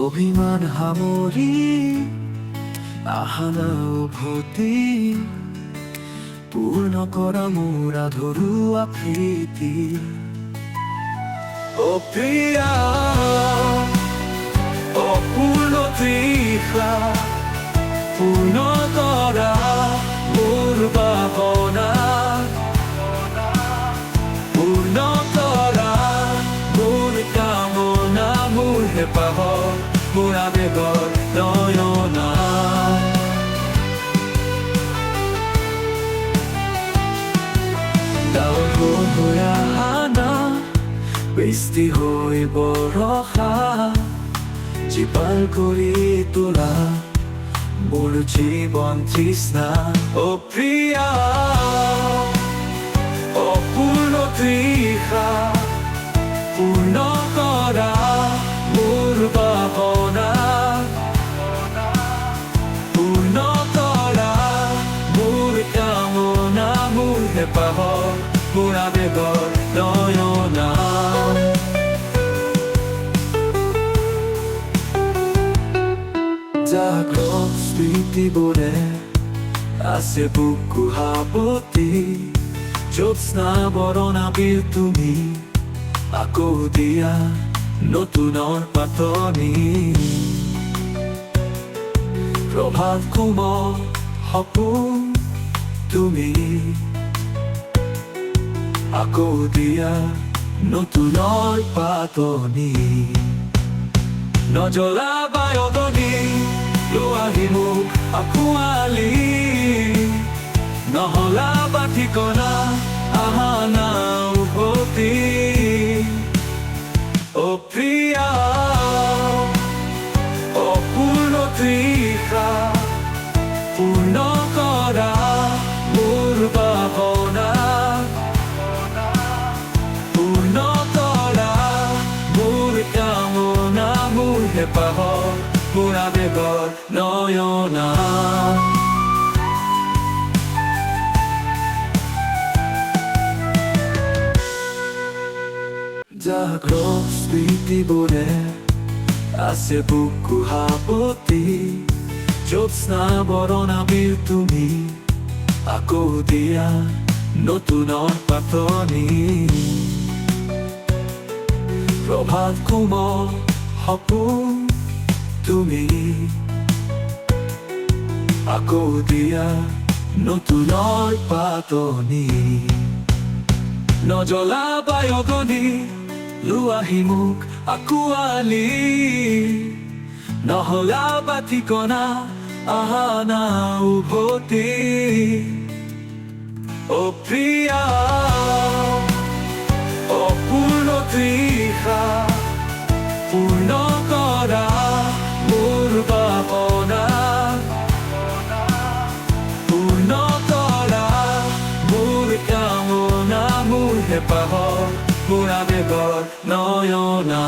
অভিমান হামরি আহানা উভতি পূৰ্ণ কৰা মোৰ আধৰুৱা প্ৰীতি অ প্ৰিয়া অপূৰ্ণ তৃষা পূৰ্ণ কৰা মোৰ ভাৱনা পূৰ্ণ কৰা মোৰ কামনা মোৰ হেঁপাহ মোৰ আবেগৰ নয়না বৃষ্টি হৈ বৰষা জীপাল কৰি তোলা মোৰ জীৱন তৃষ্ণা অ প্ৰিয়া অপূৰ্ণ তৃষা পূৰ্ণ কৰা মোৰ ভাৱনা পূৰ্ণ কৰা মোৰ কামনা মোৰ হেঁপাহ মোৰ আবেগৰ নয়না জাগ্ৰত স্মৃতিবোৰে আছে বুকু সাৱটি জ্যোৎস্না বৰণাবিল তুমি আকৌ দিয়া নতুনৰ পাতনি প্ৰভাত কোমল সপোন তুমি আকৌ দিয়া নতুনৰ পাতনি নজ্বলাবা অগ্নি লোৱাহি মোক আঁকোৱালি নহলাবা ঠিকনা আহানা উভতি অ প্ৰিয়া অপূৰ্ণ তৃষা পূৰ্ণ কৰা মোৰ ভাৱনা পূৰ্ণ কৰা মোৰ কামনা মোৰ হেঁপাহ মোৰ আবেগৰ নয়না জাগ্ৰত স্মৃতিবোৰে আছে বুকু সাৱটি জ্যোৎস্না বৰণাবিল তুমি আকৌ দিয়া নতুনৰ পাতনি প্ৰভাত কোমল সপোন তুমি আকৌ দিয়া নতুনৰ পাতনি নজ্বলাবা অগ্নি লোৱাহি মোক আঁকোৱালি নহলাবা ঠিকনা আহানা উভতি অ প্ৰিয়া অপূৰ্ণ তৃষা পূৰ্ণ কৰা মোৰ ভাৱনা পূৰ্ণ কৰা মোৰ কামনা মোৰ হেঁপাহ মোৰ আবেগৰ নয়না